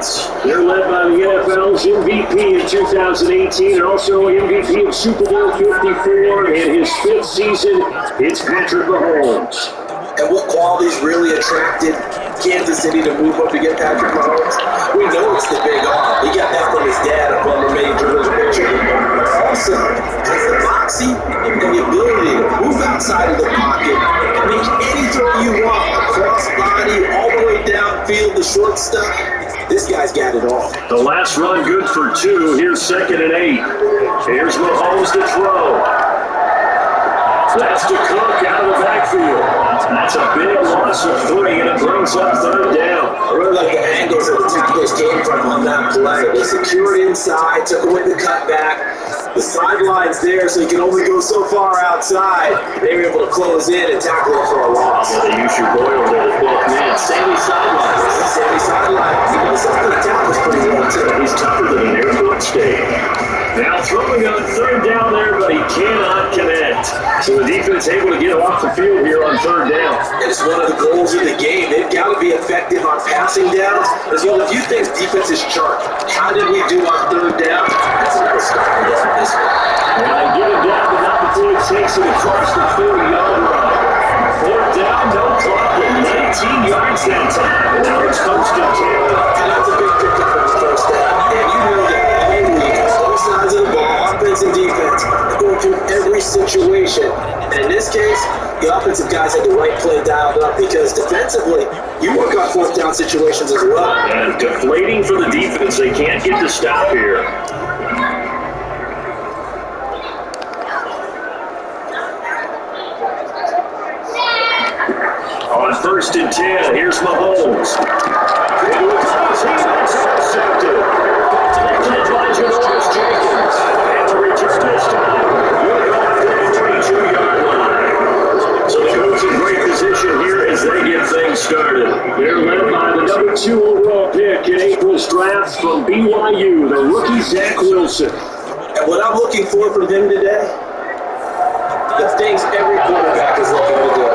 defense. They're led by the NFL's MVP in 2018 and also MVP of Super Bowl 54 in his 5th season. It's Patrick Mahomes. And what qualities really attracted Kansas City to move up to get Patrick Mahomes? We know it's the big arm. He got that from his dad, a former major league pitcher. But also has the moxie and the ability to move outside of the pocket and make any throw you want, across body, all the way downfield, the short stuff. This guy's got it all. The last run good for 2. Here's 2nd and 8. Here's Mahomes to throw. That's to Cook out of the backfield. That's a big loss of 3, and it brings up 3rd down. I really like the angles that the tacklers came from on that play. They secured inside, took away the cutback. The sideline's there, so you can only go so far outside. They were able to close in and tackle it for a loss. Yeah, they use your Boyle there to book man. Sammy sideline. Sammy sideline. He knows something that tackles pretty well, too. He's tougher than an airport steak. Now throwing on 3rd down there, but he cannot connect. So the defense able to get off the field here on 3rd down. And it's one of the goals of the game. They've got to be effective on passing downs. There's only a few things defense is chart. How did we do on 3rd down? That's a nice start for this one. And I get it down, but not before it takes it across the 40-yard line. 4th down, no problem. 19 yards that time. Now it's first and 10. And that's a big pickup for the 1st down. And you know that mainly both sides of the ball, offense and defense, are going through every situation. And in this case, the offensive guys had the right play dialed up because defensively, you work on 4th down situations as well. And deflating for the defense. They can't get the stop here. On 1st and 10, here's Mahomes. Into a crossing, that's intercepted. Taken by Janoris Jenkins. And the return this time will go after the 22-yard line. So the Colts in great position here as they get things started. They're led by the number 2 overall pick in April's draft from BYU, the rookie Zach Wilson. And what I'm looking for from him today, the things every quarterback is looking to do.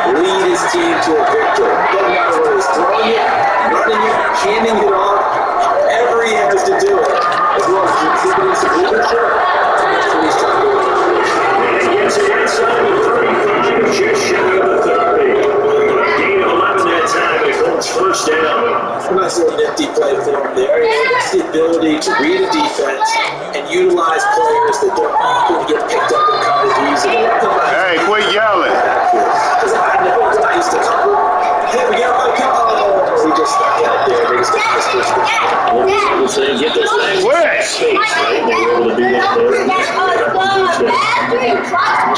Lead his team to a victory. Doesn't matter whether he's throwing it, running it, handing it off, however he has to do it, as long as he's exhibiting some leadership. That's what he's trying to do. And he gets it inside the 35, just shy of the 30. Gain of 11 that time, and it holds 1st down. Nice little nifty play for him there. He has the ability to read a defense and utilize players that don't often get picked up and covered easily. Hey, quit yelling. Because I know I used to cover. Hey, we got my cover. We just stuck out there. They just got this first one. We'll say get this thing space, right? They were able to do that there.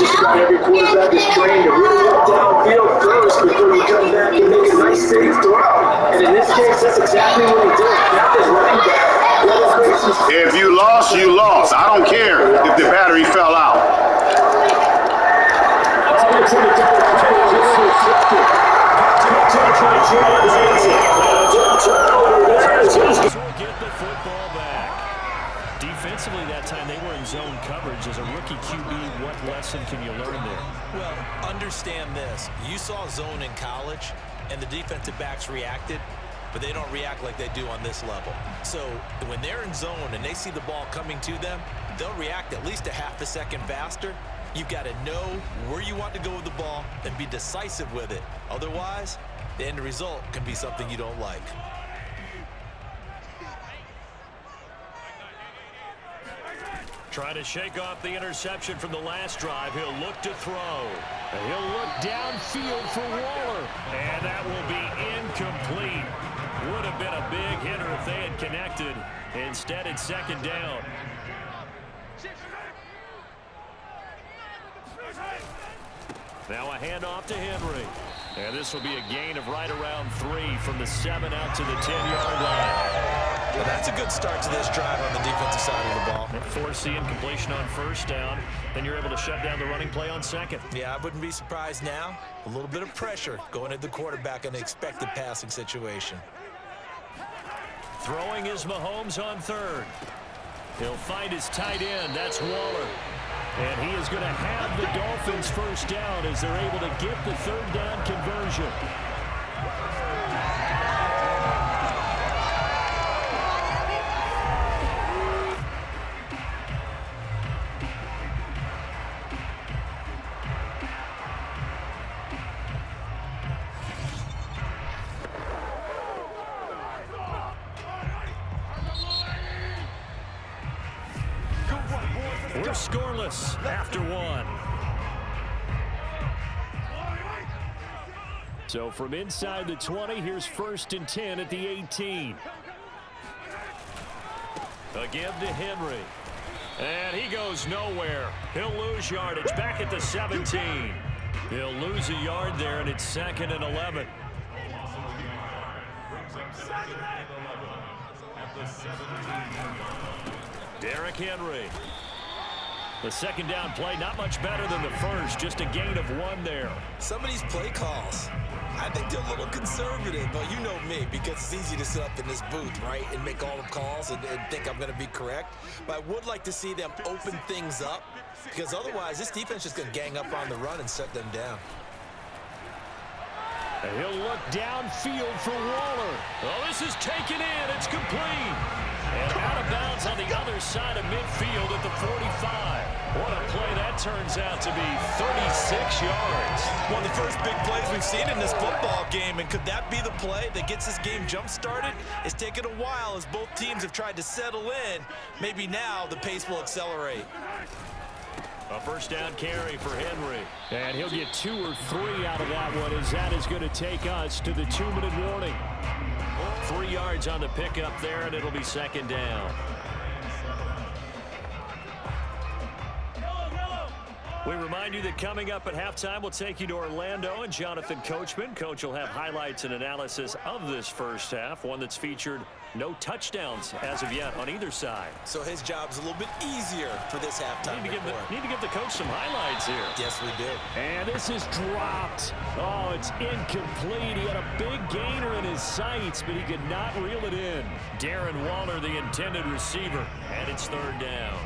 Just about every quarterback is trained to really look downfield first before you come back and make a nice safe throw. And in this case, that's exactly what he did. Now his running back. If you lost, you lost. I don't care if the battery fell out. Get the football back. Defensively that time they were in zone coverage. As a rookie QB, what lesson can you learn there? Well, understand this. You saw zone in college, and the defensive backs reacted, but they don't react like they do on this level. So when they're in zone and they see the ball coming to them, they'll react at least a half a second faster. You've got to know where you want to go with the ball and be decisive with it. Otherwise, the end result can be something you don't like. Trying to shake off the interception from the last drive. He'll look to throw. And he'll look downfield for Waller. And that will be incomplete. Would have been a big hitter if they had connected. Instead, it's 2nd down. Now a handoff to Henry. And this will be a gain of right around 3 from the 7 out to the 10-yard line. Well, that's a good start to this drive on the defensive side of the ball. Forcing completion on 1st down. Then you're able to shut down the running play on 2nd. Yeah, I wouldn't be surprised now. A little bit of pressure going at the quarterback in an expected passing situation. Throwing is Mahomes on 3rd. He'll find his tight end. That's Waller. And he is going to have the Dolphins 1st down as they're able to get the 3rd down conversion. You're scoreless after one. So from inside the 20, here's 1st and 10 at the 18. Again to Henry. And he goes nowhere. He'll lose yardage back at the 17. He'll lose a yard there, and it's 2nd and 11. Derrick Henry. The 2nd down play, not much better than the first, just a gain of 1 there. Some of these play calls, I think they're a little conservative, but you know me, because it's easy to sit up in this booth, right, and make all the calls and think I'm going to be correct. But I would like to see them open things up, because otherwise this defense is going to gang up on the run and shut them down. And he'll look downfield for Waller. Oh, this is taken in. It's complete. And out of bounds on the other side of midfield at the 45. What a play that turns out to be, 36 yards. One of the first big plays we've seen in this football game, and could that be the play that gets this game jump-started? It's taken a while as both teams have tried to settle in. Maybe now the pace will accelerate. A 1st down carry for Henry. And he'll get 2 or 3 out of that one, as that is going to take us to the 2-minute warning. 3 yards on the pickup there, and it'll be 2nd down. We remind you that coming up at halftime, we'll take you to Orlando and Jonathan Coachman. Coach will have highlights and analysis of this first half, one that's featured no touchdowns as of yet on either side. So his job's a little bit easier for this halftime. Need to give the coach some highlights here. Yes, we do. And this is dropped. Oh, it's incomplete. He had a big gainer in his sights, but he could not reel it in. Darren Waller, the intended receiver, and it's 3rd down.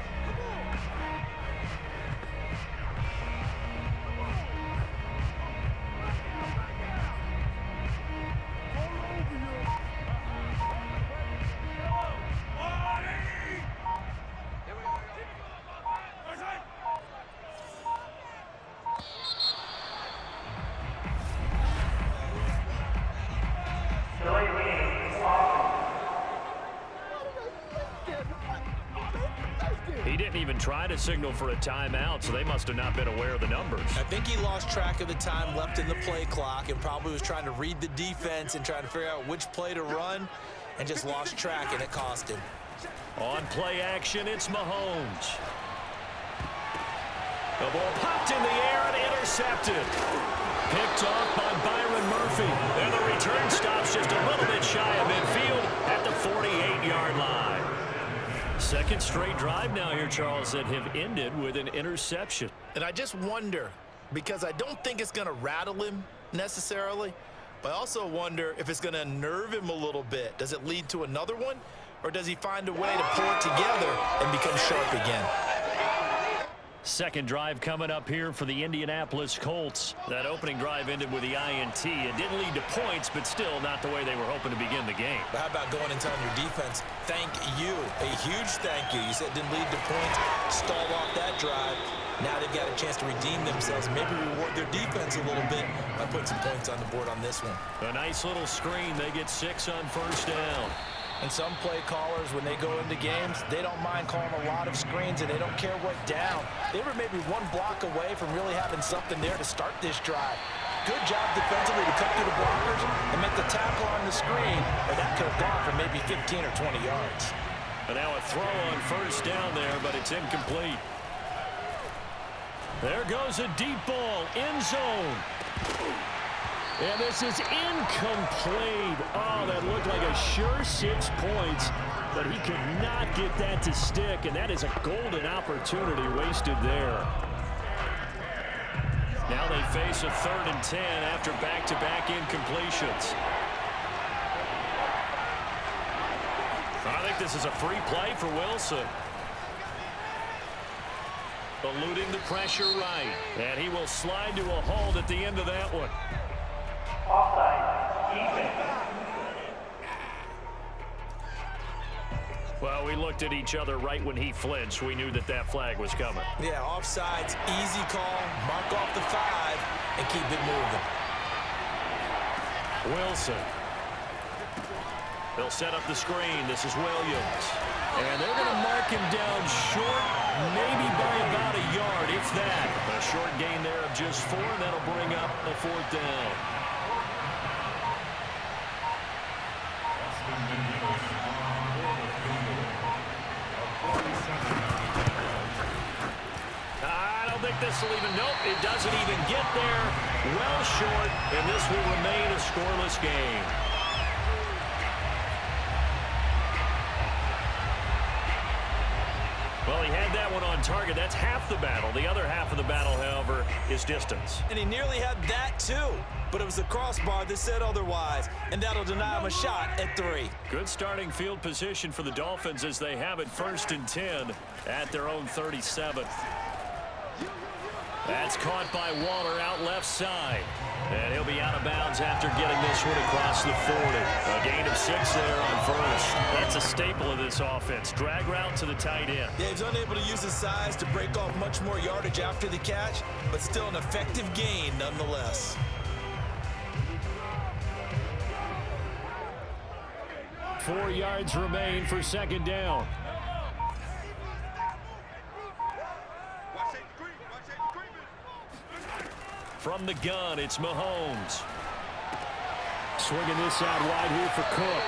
He didn't even try to signal for a timeout, so they must have not been aware of the numbers. I think he lost track of the time left in the play clock and probably was trying to read the defense and trying to figure out which play to run and just lost track, and it cost him. On play action, it's Mahomes. The ball popped in the air and intercepted. Picked off by Byron Murphy. And the return stops just a little bit shy of midfield at the 48-yard line. 2nd straight drive now here, Charles, that have ended with an interception. And I just wonder, because I don't think it's going to rattle him necessarily, but I also wonder if it's going to unnerve him a little bit. Does it lead to another one, or does he find a way to pull it together and become sharp again? 2nd drive coming up here for the Indianapolis Colts. That opening drive ended with the INT. It didn't lead to points, but still not the way they were hoping to begin the game. But how about going and telling your defense, thank you, a huge thank you. You said it didn't lead to points, stalled off that drive. Now they've got a chance to redeem themselves, maybe reward their defense a little bit by putting some points on the board on this one. A nice little screen. They get 6 on 1st down. And some play callers, when they go into games, they don't mind calling a lot of screens, and they don't care what down. They were maybe 1 block away from really having something there to start this drive. Good job defensively to cut through the blockers and make the tackle on the screen, or that could have gone for maybe 15 or 20 yards. And now a throw on 1st down there, but it's incomplete. There goes a deep ball, end zone. And this is incomplete. Oh, that looked like a sure 6 points, but he could not get that to stick, and that is a golden opportunity wasted there. Now they face a 3rd and 10 after back-to-back incompletions. I think this is a free play for Wilson. Eluding the pressure right, and he will slide to a hold at the end of that one. Well, we looked at each other right when he flinched. We knew that that flag was coming. Yeah, offsides, easy call, mark off the 5, and keep it moving. Wilson. They'll set up the screen. This is Williams. And they're going to mark him down short, maybe by about a yard, if that. A short gain there of just 4, and that'll bring up a 4th down. I don't think this will even, nope, it doesn't even get there. Well short, and this will remain a scoreless game. Well, he had that one on target. That's half the battle. The other half of the battle, however, is distance. And he nearly had that, too. But it was the crossbar that said otherwise, and that'll deny him a shot at 3. Good starting field position for the Dolphins as they have it 1st and 10 at their own 37. That's caught by Waller out left side. And he'll be out of bounds after getting this one across the 40. A gain of 6 there on 1st. That's a staple of this offense. Drag route to the tight end. Yeah, he's unable to use his size to break off much more yardage after the catch, but still an effective gain nonetheless. Four yards remain for 2nd down. From the gun, it's Mahomes. Swinging this out wide here for Cook.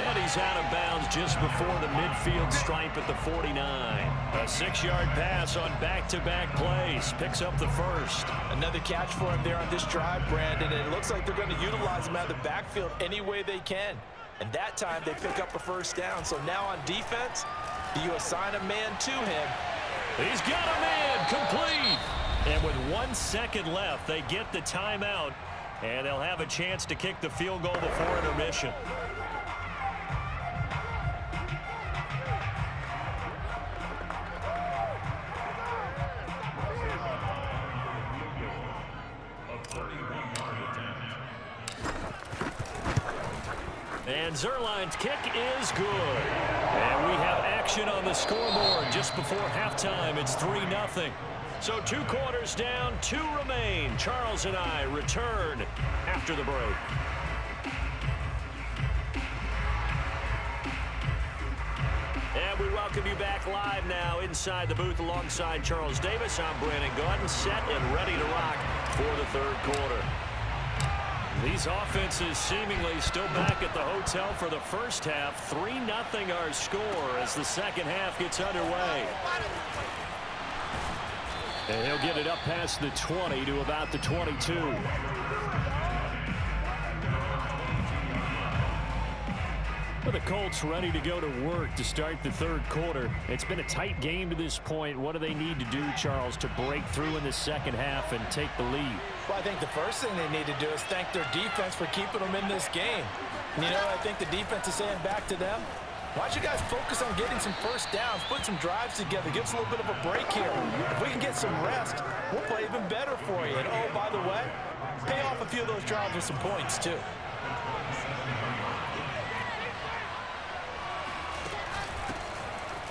And he's out of bounds just before the midfield stripe at the 49. A 6-yard pass on back-to-back plays. Picks up the 1st. Another catch for him there on this drive, Brandon, and it looks like they're going to utilize him out of the backfield any way they can. And that time they pick up a 1st down. So now on defense, do you assign a man to him? He's got a man, complete. And with 1 second left, they get the timeout, and they'll have a chance to kick the field goal before intermission. And Zerline's kick is good. And we have action on the scoreboard just before halftime. It's 3-0. So 2 quarters down, 2 remain. Charles and I return after the break. And we welcome you back live now inside the booth alongside Charles Davis. I'm Brandon Gaudin, set and ready to rock for the 3rd quarter. These offenses seemingly still back at the hotel for the first half. 3-0 our score as the second half gets underway. And he'll get it up past the 20 to about the 22. Well, the Colts ready to go to work to start the 3rd quarter. It's been a tight game to this point. What do they need to do, Charles, to break through in the second half and take the lead? Well, I think the first thing they need to do is thank their defense for keeping them in this game. And, you know, I think the defense is saying back to them, why don't you guys focus on getting some 1st downs, put some drives together, give us a little bit of a break here. If we can get some rest, we'll play even better for you. And, oh, by the way, pay off a few of those drives with some points, too.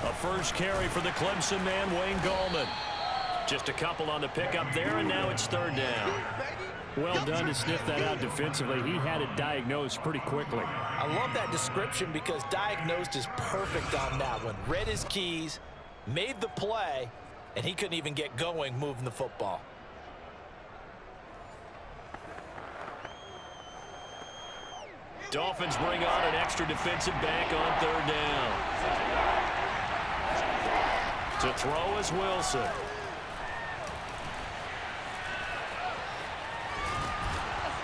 A first carry for the Clemson man, Wayne Gallman. Just a couple on the pickup there, and now it's 3rd down. Well done to sniff that out defensively. He had it diagnosed pretty quickly. I love that description because diagnosed is perfect on that one. Read his keys, made the play, and he couldn't even get going moving the football. Dolphins bring on an extra defensive back on 3rd down. To throw is Wilson.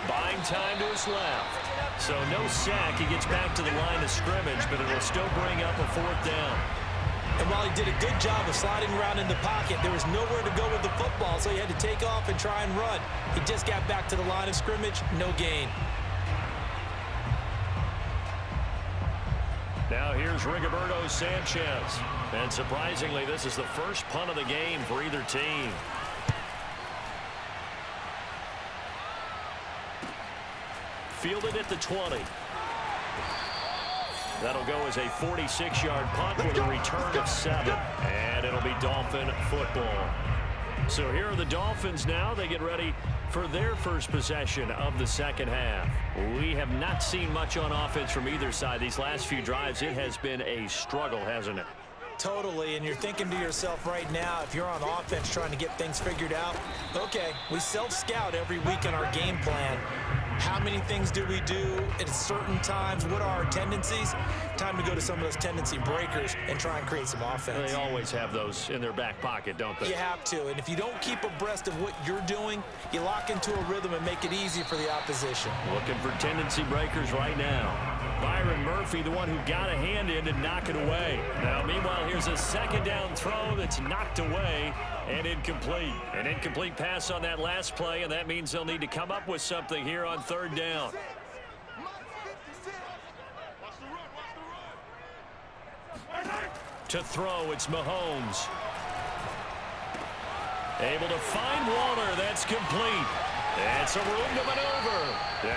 Buying time to his left. So no sack. He gets back to the line of scrimmage, but it'll still bring up a 4th down. And while he did a good job of sliding around in the pocket, there was nowhere to go with the football, so he had to take off and try and run. He just got back to the line of scrimmage, no gain. Now here's Rigoberto Sanchez. And surprisingly, this is the first punt of the game for either team. Fielded at the 20. That'll go as a 46-yard punt with a return of 7. And it'll be Dolphin football. So here are the Dolphins now. They get ready for their first possession of the second half. We have not seen much on offense from either side. These last few drives, it has been a struggle, hasn't it? Totally, and you're thinking to yourself right now, if you're on offense trying to get things figured out, okay, we self-scout every week in our game plan. How many things do we do at certain times? What are our tendencies? Time to go to some of those tendency breakers and try and create some offense. They always have those in their back pocket, don't they? You have to, and if you don't keep abreast of what you're doing, you lock into a rhythm and make it easy for the opposition. Looking for tendency breakers right now. Byron Murphy, the one who got a hand in and knock it away. Now, meanwhile, here's a second down throw that's knocked away and incomplete. An incomplete pass on that last play, and that means they'll need to come up with something here on third down. To throw, it's Mahomes. Able to find Waller. That's complete. It's a room to maneuver.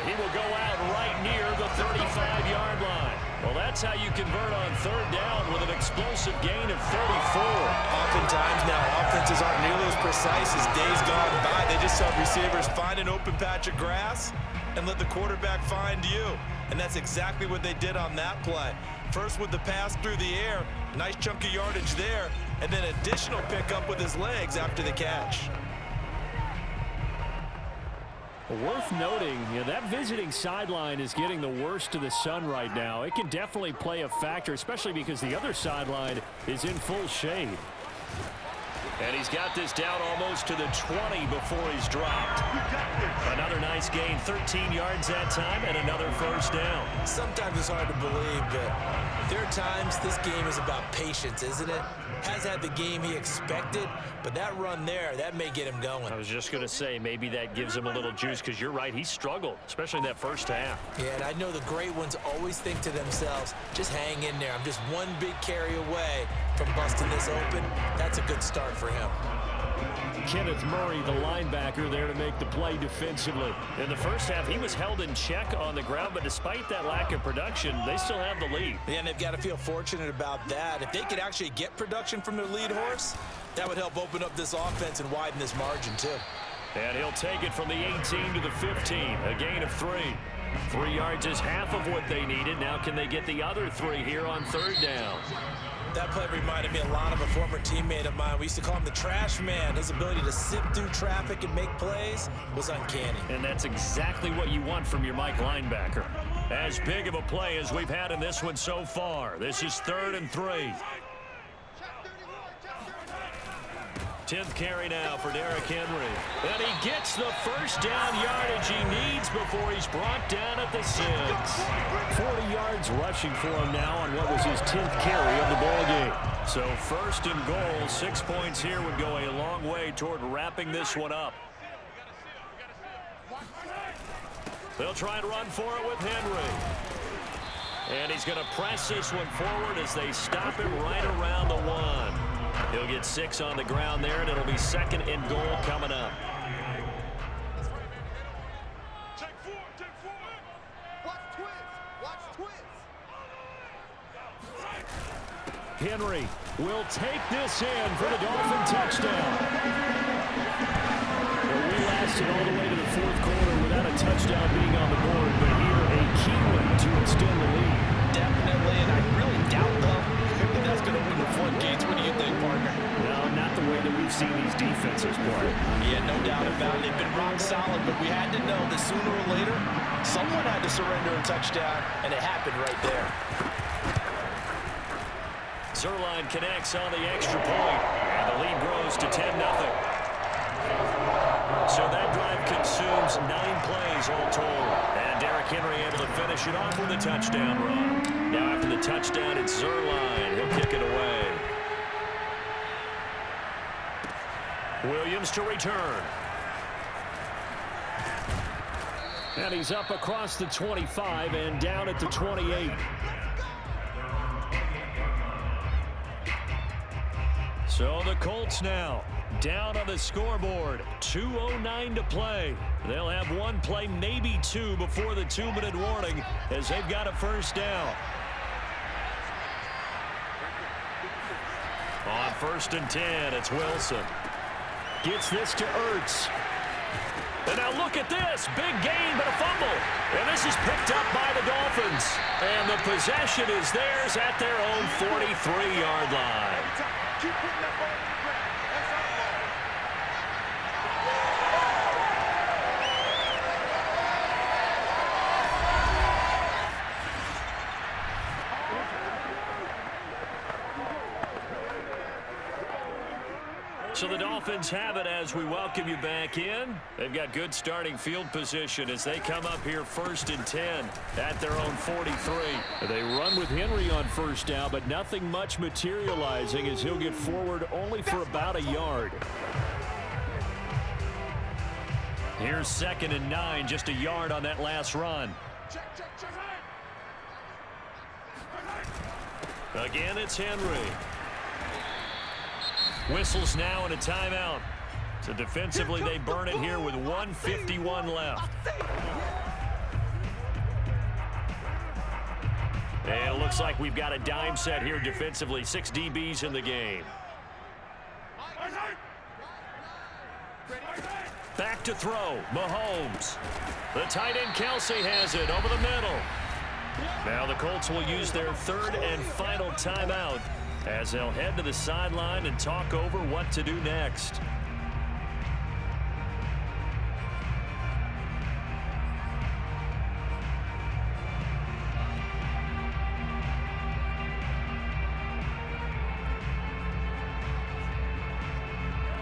He will go out right near the 35-yard line. Well, that's how you convert on third down with an explosive gain of 34. Oftentimes now, offenses aren't nearly as precise as days gone by. They just have receivers find an open patch of grass and let the quarterback find you. And that's exactly what they did on that play. First with the pass through the air, nice chunk of yardage there, and then additional pickup with his legs after the catch. Worth noting, that visiting sideline is getting the worst of the sun right now. It can definitely play a factor, especially because the other sideline is in full shade. And he's got this down almost to the 20 before he's dropped. Another nice gain, 13 yards that time, and another first down. Sometimes it's hard to believe, but there are times this game is about patience, isn't it? Has had the game he expected, but that run there, that may get him going. I was just going to say, maybe that gives him a little juice, because you're right, he struggled, especially in that first half. Yeah, and I know the great ones always think to themselves, just hang in there. I'm just one big carry away from busting this open. That's a good start for him. Kenneth Murray, the linebacker, there to make the play defensively. In the first half, he was held in check on the ground, but despite that lack of production, they still have the lead. Yeah, and they've got to feel fortunate about that. If they could actually get production from their lead horse, that would help open up this offense and widen this margin too. And he'll take it from the 18 to the 15, a gain of 3. 3 yards is half of what they needed. Now can they get the other 3 here on third down? That play reminded me a lot of a former teammate of mine. We used to call him the trash man. His ability to sift through traffic and make plays was uncanny. And that's exactly what you want from your Mike linebacker. As big of a play as we've had in this one so far. This is 3rd and 3. 10th carry now for Derrick Henry. And he gets the first down yardage he needs before he's brought down at the 6. 40 yards rushing for him now on what was his 10th carry of the ballgame. So 1st and goal, 6 points here would go a long way toward wrapping this one up. They'll try and run for it with Henry. And he's going to press this one forward as they stop him right around the 1. He'll get 6 on the ground there, and it'll be 2nd and goal coming up. Henry will take this in for the Dolphin touchdown. Well, we lasted all the way to the 4th quarter without a touchdown being on the board, but here a key one to extend the lead. Definitely, and I really doubt, though, that that's going to open the floodgates. What do you think, partner? No, not the way that we've seen these defenses play. Yeah, no doubt about it. They've been rock solid, but we had to know that sooner or later, someone had to surrender a touchdown, and it happened right there. Zerline connects on the extra point, and the lead grows to 10-0. So that drive consumes 9 plays all told. And Derrick Henry able to finish it off with a touchdown run. Now after the touchdown, it's Zerline. He'll kick it away. Williams to return. And he's up across the 25 and down at the 28. So the Colts now down on the scoreboard. 2:09 to play. They'll have 1 play, maybe 2, before the 2-minute warning as they've got a first down. On 1st and 10, it's Wilson. Gets this to Ertz. And now look at this. Big gain, but a fumble. And this is picked up by the Dolphins. And the possession is theirs at their own 43-yard line. Keep putting that ball on the ground. That's our ball. So the Dolphins have it as we welcome you back in. They've got good starting field position as they come up here 1st and 10 at their own 43. They run with Henry on first down, but nothing much materializing as he'll get forward only for about a yard. Here's 2nd and 9, just a yard on that last run. Again, it's Henry. Whistles now and a timeout. So defensively, they burn it here with 1:51 left. And it looks like we've got a dime set here defensively. 6 DBs in the game. Back to throw. Mahomes. The tight end Kelsey has it over the middle. Now the Colts will use their 3rd and final timeout as they'll head to the sideline and talk over what to do next.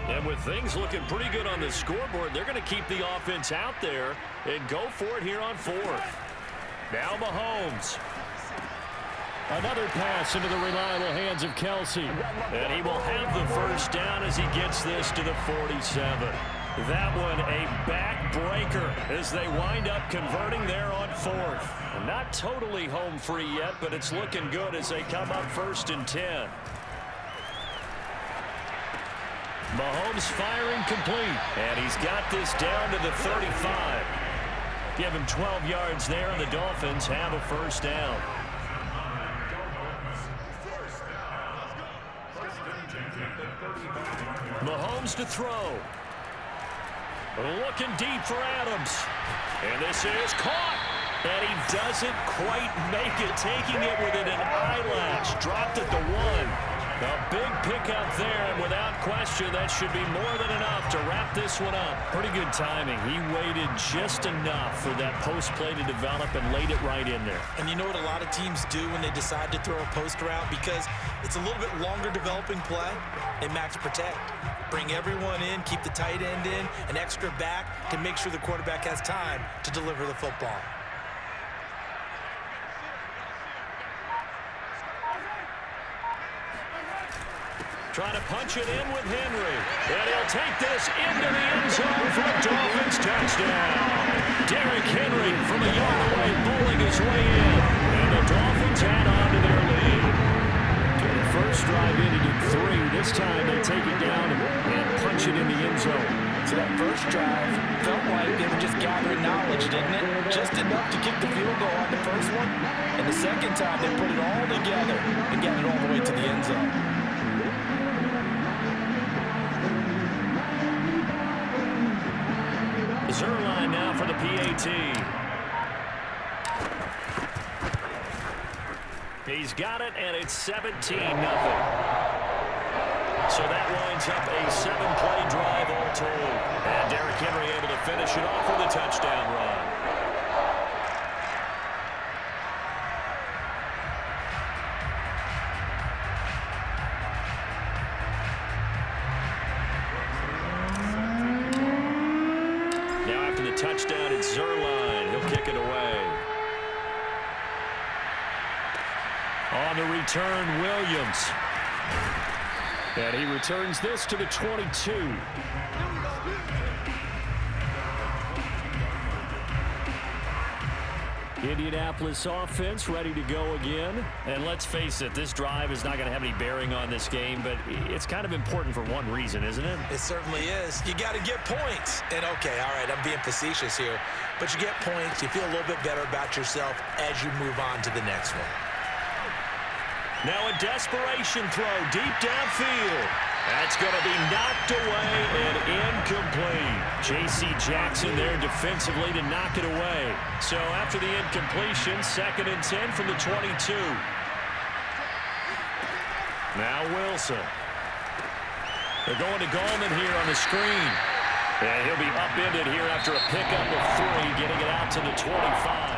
And with things looking pretty good on the scoreboard, they're going to keep the offense out there and go for it here on 4th. Now Mahomes. Another pass into the reliable hands of Kelsey. And he will have the first down as he gets this to the 47. That one a backbreaker as they wind up converting there on 4th. Not totally home free yet, but it's looking good as they come up 1st and 10. Mahomes firing complete. And he's got this down to the 35. Give him 12 yards there, and the Dolphins have a first down. Mahomes to throw. Looking deep for Adams. And this is caught. And he doesn't quite make it, taking it within an eyelash. Dropped at the 1. A big pickup there, and without question, that should be more than enough to wrap this one up. Pretty good timing. He waited just enough for that post play to develop and laid it right in there. And you know what a lot of teams do when they decide to throw a post route? Because it's a little bit longer developing play. They max protect. Bring everyone in, keep the tight end in, an extra back to make sure the quarterback has time to deliver the football. Trying to punch it in with Henry. And he'll take this into the end zone for a Dolphins touchdown. Derrick Henry from a yard away bowling his way in. And the Dolphins add on to their lead. Okay, the first drive in, he did 3. This time they take it down and punch it in the end zone. So that first drive felt like they were just gathering knowledge, didn't it? Just enough to kick the field goal on the first one. And the second time they put it all together and got it all the way to the end zone. Zerline now for the PAT. He's got it, and it's 17-0. So that winds up a 7-play drive all told. And Derrick Henry able to finish it off with a touchdown run. Touchdown, it's Zerline. He'll kick it away. On the return, Williams. And he returns this to the 22. Indianapolis offense ready to go again. And let's face it, this drive is not going to have any bearing on this game, but it's kind of important for one reason, isn't it? It certainly is. You got to get points. And, okay, all right, I'm being facetious here, but you get points, you feel a little bit better about yourself as you move on to the next one. Now a desperation throw deep downfield. That's going to be knocked away and incomplete. J.C. Jackson there defensively to knock it away. So after the incompletion, 2nd and 10 from the 22. Now Wilson. They're going to Gallman here on the screen. And he'll be upended here after a pickup of 3, getting it out to the 25.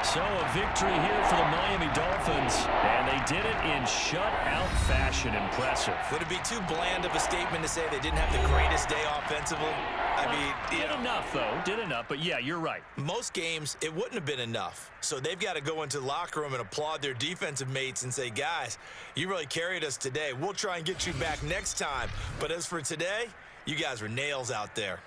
So a victory here for the Miami Dolphins, and they did it in shutout fashion. Impressive. Would it be too bland of a statement to say they didn't have the greatest day offensively? I mean, did enough, though. Did enough, but yeah, you're right. Most games, it wouldn't have been enough. So they've got to go into the locker room and applaud their defensive mates and say, guys, you really carried us today. We'll try and get you back next time. But as for today, you guys were nails out there.